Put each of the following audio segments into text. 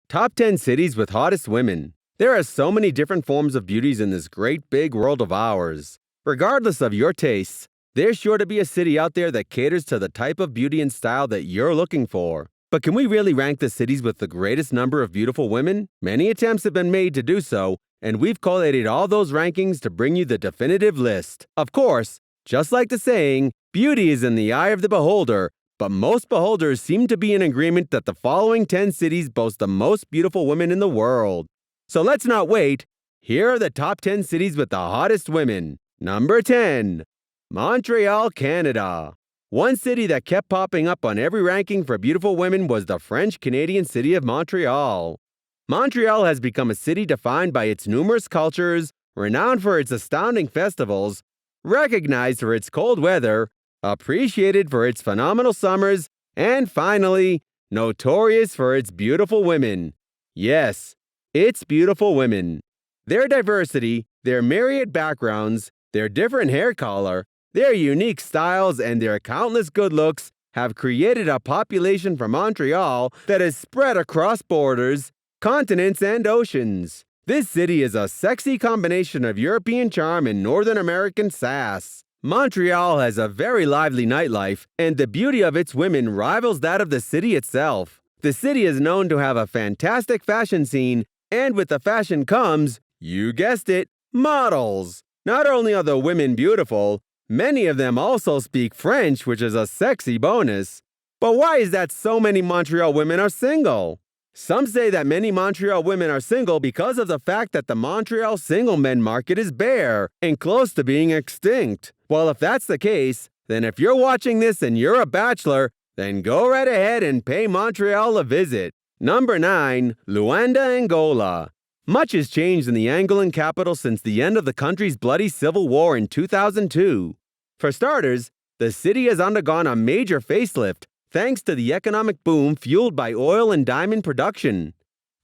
Top 10 cities with hottest women. There are so many different forms of beauties in this great big world of ours. Regardless of your tastes, there's sure to be a city out there that caters to the type of beauty and style that you're looking for. But can we really rank the cities with the greatest number of beautiful women? Many attempts have been made to do so, and we've collated all those rankings to bring you the definitive list. Of course, just like the saying, beauty is in the eye of the beholder, but most beholders seem to be in agreement that the following 10 cities boast the most beautiful women in the world. So let's not wait. Here are the top 10 cities with the hottest women. Number 10. Montreal, Canada. One city that kept popping up on every ranking for beautiful women was the French-Canadian city of Montreal. Montreal has become a city defined by its numerous cultures, renowned for its astounding festivals, recognized for its cold weather, appreciated for its phenomenal summers, and finally, notorious for its beautiful women. Yes, it's beautiful women. Their diversity, their myriad backgrounds, their different hair color, their unique styles, and their countless good looks have created a population for Montreal that is spread across borders, continents, and oceans. This city is a sexy combination of European charm and Northern American sass. Montreal has a very lively nightlife, and the beauty of its women rivals that of the city itself. The city is known to have a fantastic fashion scene, and with the fashion comes, you guessed it, models. Not only are the women beautiful, many of them also speak French, which is a sexy bonus. But why is that so many Montreal women are single? Some say that many Montreal women are single because of the fact that the Montreal single men market is bare and close to being extinct. Well, if that's the case, then if you're watching this and you're a bachelor, then go right ahead and pay Montreal a visit. Number 9. Luanda, Angola. Much has changed in the Angolan capital since the end of the country's bloody civil war in 2002. For starters, the city has undergone a major facelift thanks to the economic boom fueled by oil and diamond production.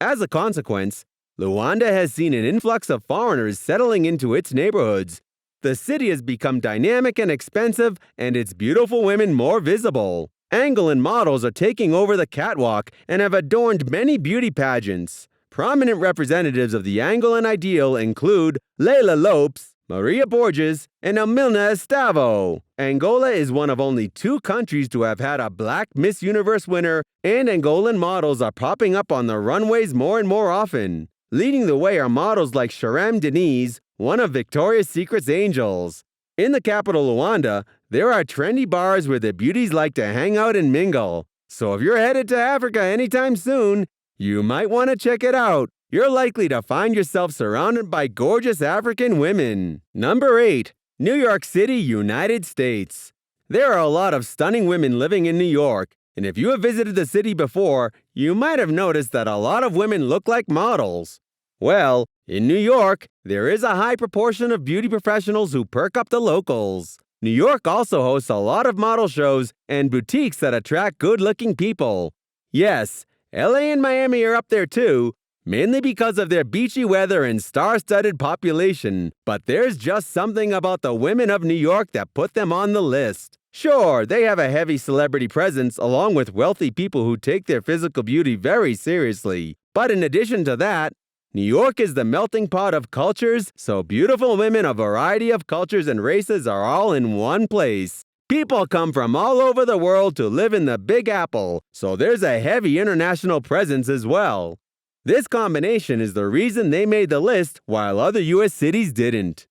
As a consequence, Luanda has seen an influx of foreigners settling into its neighborhoods. The city has become dynamic and expensive, and its beautiful women more visible. Angolan models are taking over the catwalk and have adorned many beauty pageants. Prominent representatives of the Angolan ideal include Leila Lopes, Maria Borges, and Emilna Estavo. Angola is one of only 2 countries to have had a black Miss Universe winner, and Angolan models are popping up on the runways more and more often. Leading the way are models like Sharam Denise, one of Victoria's Secret's angels. In the capital Luanda, there are trendy bars where the beauties like to hang out and mingle. So if you're headed to Africa anytime soon, you might want to check it out. You're likely to find yourself surrounded by gorgeous African women. Number 8. New York City, United States. There are a lot of stunning women living in New York, and if you have visited the city before, you might have noticed that a lot of women look like models. Well, in New York, there is a high proportion of beauty professionals who perk up the locals. New York also hosts a lot of model shows and boutiques that attract good-looking people. Yes, LA and Miami are up there too, mainly because of their beachy weather and star-studded population, but there's just something about the women of New York that put them on the list. Sure, they have a heavy celebrity presence along with wealthy people who take their physical beauty very seriously. But in addition to that, New York is the melting pot of cultures, so beautiful women of a variety of cultures and races are all in one place. People come from all over the world to live in the Big Apple, so there's a heavy international presence as well. This combination is the reason they made the list while other U.S. cities didn't.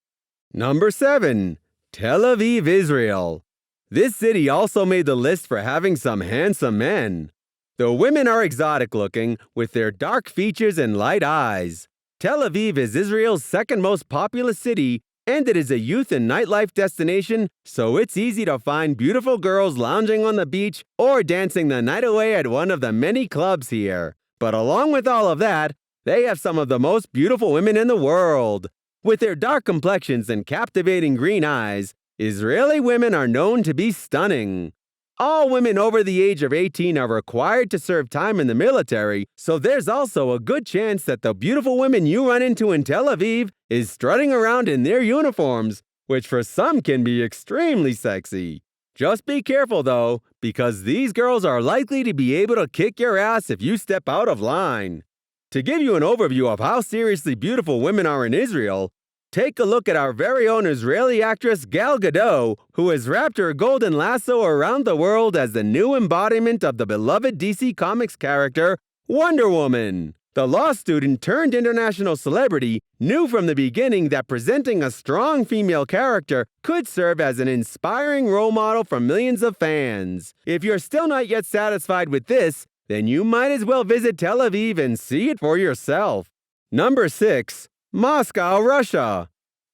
Number 7. Tel Aviv, Israel. This city also made the list for having some handsome men. The women are exotic looking, with their dark features and light eyes. Tel Aviv is Israel's second most populous city, and it is a youth and nightlife destination, so it's easy to find beautiful girls lounging on the beach or dancing the night away at one of the many clubs here. But along with all of that, they have some of the most beautiful women in the world. With their dark complexions and captivating green eyes, Israeli women are known to be stunning. All women over the age of 18 are required to serve time in the military, so there's also a good chance that the beautiful women you run into in Tel Aviv is strutting around in their uniforms, which for some can be extremely sexy. Just be careful though, because these girls are likely to be able to kick your ass if you step out of line. To give you an overview of how seriously beautiful women are in Israel, take a look at our very own Israeli actress Gal Gadot, who has wrapped her golden lasso around the world as the new embodiment of the beloved DC Comics character, Wonder Woman. The law student turned international celebrity knew from the beginning that presenting a strong female character could serve as an inspiring role model for millions of fans. If you're still not yet satisfied with this, then you might as well visit Tel Aviv and see it for yourself. Number 6. Moscow, Russia.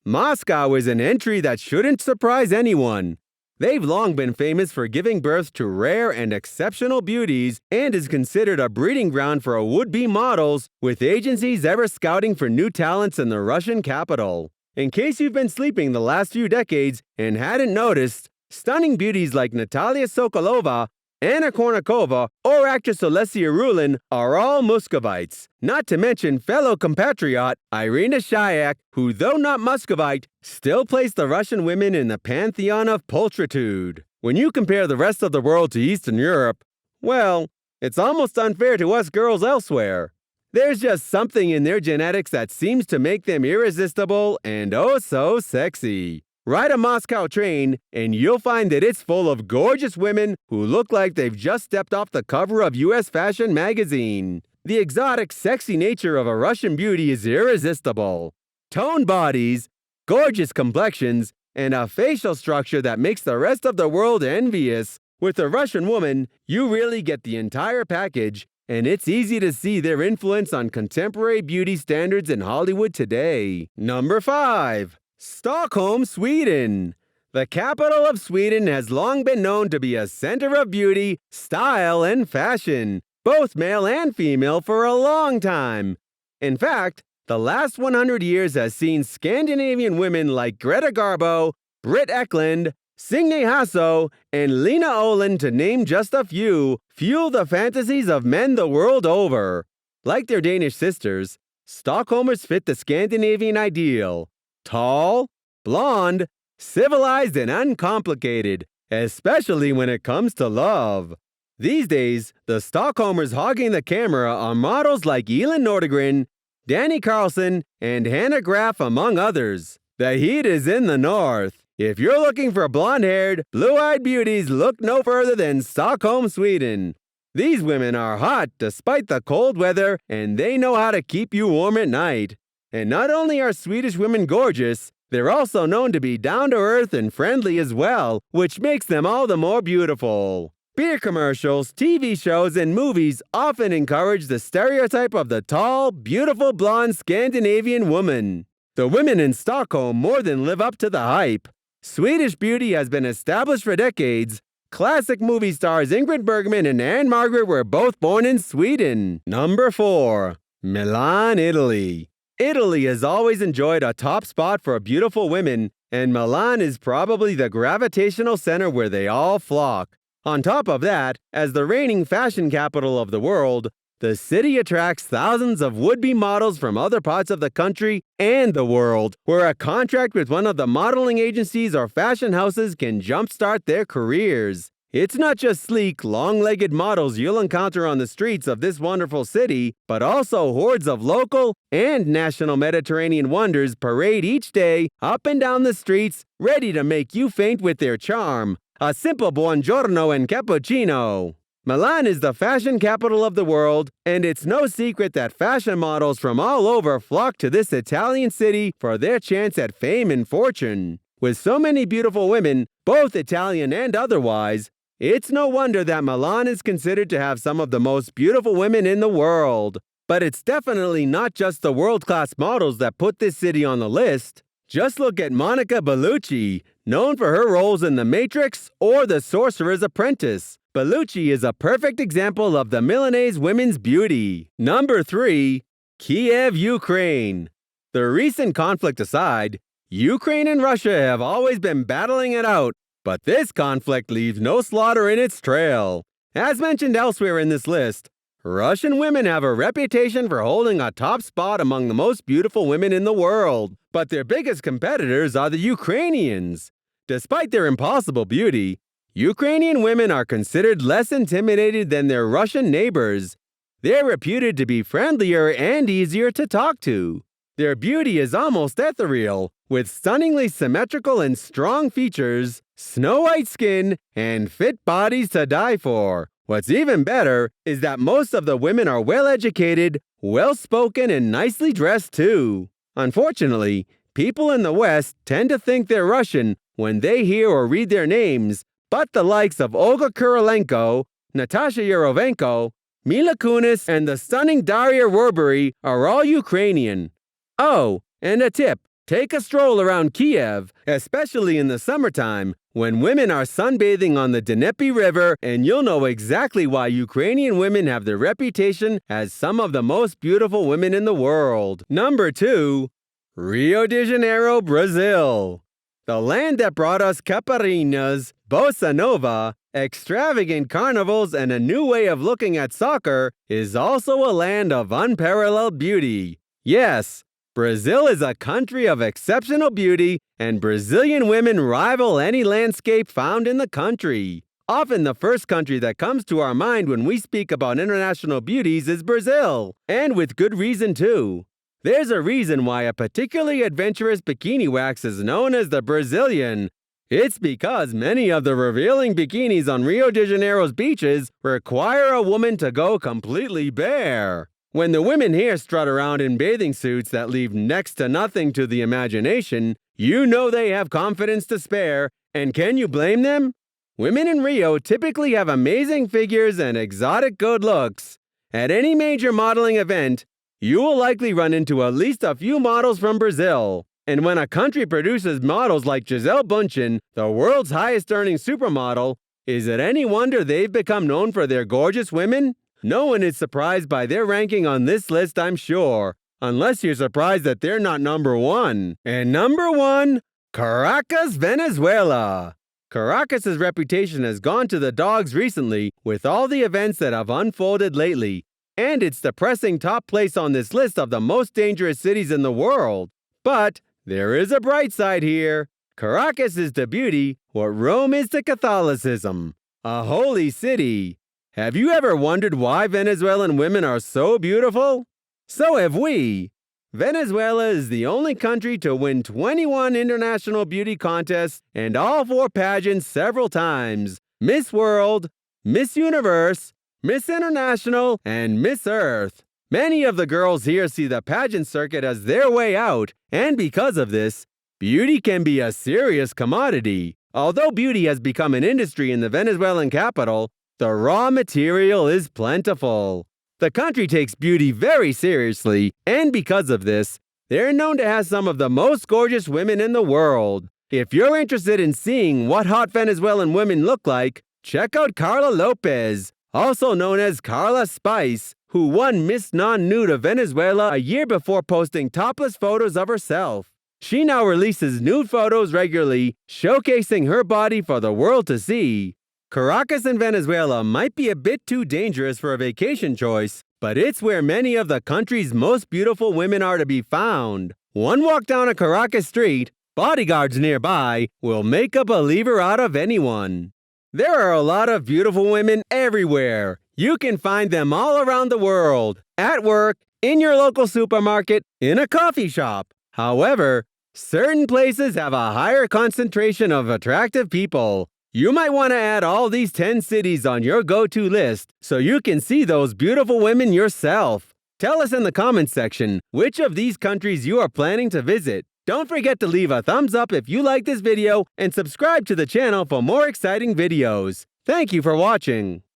Moscow is an entry that shouldn't surprise anyone. They've long been famous for giving birth to rare and exceptional beauties and is considered a breeding ground for would-be models, with agencies ever scouting for new talents in the Russian capital. In case you've been sleeping the last few decades and hadn't noticed, stunning beauties like Natalia Sokolova, Anna Kournikova, or actress Olesya Rulin are all Muscovites, not to mention fellow compatriot Irina Shayk, who, though not Muscovite, still placed the Russian women in the pantheon of pulchritude. When you compare the rest of the world to Eastern Europe, well, it's almost unfair to us girls elsewhere. There's just something in their genetics that seems to make them irresistible and oh so sexy. Ride a Moscow train, and you'll find that it's full of gorgeous women who look like they've just stepped off the cover of U.S. Fashion magazine. The exotic, sexy nature of a Russian beauty is irresistible. Toned bodies, gorgeous complexions, and a facial structure that makes the rest of the world envious. With a Russian woman, you really get the entire package, and it's easy to see their influence on contemporary beauty standards in Hollywood today. Number 5. Stockholm, Sweden. The capital of Sweden has long been known to be a center of beauty, style, and fashion, both male and female, for a long time. In fact, the last 100 years has seen Scandinavian women like Greta Garbo, Britt Ekland, Signe Hasso, and Lena Olin, to name just a few, fuel the fantasies of men the world over. Like their Danish sisters, Stockholmers fit the Scandinavian ideal. Tall, blonde, civilized, and uncomplicated, especially when it comes to love. These days, the Stockholmers hogging the camera are models like Elin Nordegren, Danny Carlson, and Hannah Graf, among others. The heat is in the north. If you're looking for blonde-haired, blue-eyed beauties, look no further than Stockholm, Sweden. These women are hot despite the cold weather, and they know how to keep you warm at night. And not only are Swedish women gorgeous, they're also known to be down-to-earth and friendly as well, which makes them all the more beautiful. Beer commercials, TV shows, and movies often encourage the stereotype of the tall, beautiful blonde Scandinavian woman. The women in Stockholm more than live up to the hype. Swedish beauty has been established for decades. Classic movie stars Ingrid Bergman and Anne Margaret were both born in Sweden. Number 4. Milan, Italy. Italy has always enjoyed a top spot for beautiful women, and Milan is probably the gravitational center where they all flock. On top of that, as the reigning fashion capital of the world, the city attracts thousands of would-be models from other parts of the country and the world, where a contract with one of the modeling agencies or fashion houses can jumpstart their careers. It's not just sleek, long-legged models you'll encounter on the streets of this wonderful city, but also hordes of local and national Mediterranean wonders parade each day up and down the streets, ready to make you faint with their charm. A simple buongiorno and cappuccino. Milan is the fashion capital of the world, and it's no secret that fashion models from all over flock to this Italian city for their chance at fame and fortune. With so many beautiful women, both Italian and otherwise, it's no wonder that Milan is considered to have some of the most beautiful women in the world. But it's definitely not just the world-class models that put this city on the list. Just look at Monica Bellucci, known for her roles in The Matrix or The Sorcerer's Apprentice. Bellucci is a perfect example of the Milanese women's beauty. Number 3. Kiev, Ukraine. The recent conflict aside, Ukraine and Russia have always been battling it out, but this conflict leaves no slaughter in its trail. As mentioned elsewhere in this list, Russian women have a reputation for holding a top spot among the most beautiful women in the world, but their biggest competitors are the Ukrainians. Despite their impossible beauty, Ukrainian women are considered less intimidated than their Russian neighbors. They're reputed to be friendlier and easier to talk to. Their beauty is almost ethereal, with stunningly symmetrical and strong features, snow-white skin, and fit bodies to die for. What's even better is that most of the women are well-educated, well-spoken, and nicely dressed too. Unfortunately, people in the West tend to think they're Russian when they hear or read their names, but the likes of Olga Kurilenko, Natasha Yarovenko, Mila Kunis, and the stunning Daria Worbery are all Ukrainian. Oh, and a tip, take a stroll around Kiev, especially in the summertime, when women are sunbathing on the Dnieper River, and you'll know exactly why Ukrainian women have the reputation as some of the most beautiful women in the world. Number 2. Rio de Janeiro, Brazil. The land that brought us caipirinhas, bossa nova, extravagant carnivals, and a new way of looking at soccer is also a land of unparalleled beauty. Yes, Brazil is a country of exceptional beauty, and Brazilian women rival any landscape found in the country. Often the first country that comes to our mind when we speak about international beauties is Brazil, and with good reason too. There's a reason why a particularly adventurous bikini wax is known as the Brazilian. It's because many of the revealing bikinis on Rio de Janeiro's beaches require a woman to go completely bare. When the women here strut around in bathing suits that leave next to nothing to the imagination, you know they have confidence to spare, and can you blame them? Women in Rio typically have amazing figures and exotic good looks. At any major modeling event, you will likely run into at least a few models from Brazil. And when a country produces models like Gisele Bündchen, the world's highest-earning supermodel, is it any wonder they've become known for their gorgeous women? No one is surprised by their ranking on this list, I'm sure. Unless you're surprised that they're not number 1. And number 1, Caracas, Venezuela. Caracas' reputation has gone to the dogs recently with all the events that have unfolded lately, and it's the pressing top place on this list of the most dangerous cities in the world. But there is a bright side here. Caracas is to beauty what Rome is to Catholicism, a holy city. Have you ever wondered why Venezuelan women are so beautiful? So have we. Venezuela is the only country to win 21 international beauty contests and all 4 pageants several times: Miss World, Miss Universe, Miss International, and Miss Earth. Many of the girls here see the pageant circuit as their way out, and because of this, beauty can be a serious commodity. Although beauty has become an industry in the Venezuelan capital, the raw material is plentiful. The country takes beauty very seriously, and because of this, they're known to have some of the most gorgeous women in the world. If you're interested in seeing what hot Venezuelan women look like, check out Carla Lopez, also known as Carla Spice, who won Miss Non-Nude of Venezuela a year before posting topless photos of herself. She now releases nude photos regularly, showcasing her body for the world to see. Caracas in Venezuela might be a bit too dangerous for a vacation choice, but it's where many of the country's most beautiful women are to be found. One walk down a Caracas street, bodyguards nearby, will make a believer out of anyone. There are a lot of beautiful women everywhere. You can find them all around the world, at work, in your local supermarket, in a coffee shop. However, certain places have a higher concentration of attractive people. You might want to add all these 10 cities on your go-to list so you can see those beautiful women yourself. Tell us in the comments section which of these countries you are planning to visit. Don't forget to leave a thumbs up if you like this video and subscribe to the channel for more exciting videos. Thank you for watching.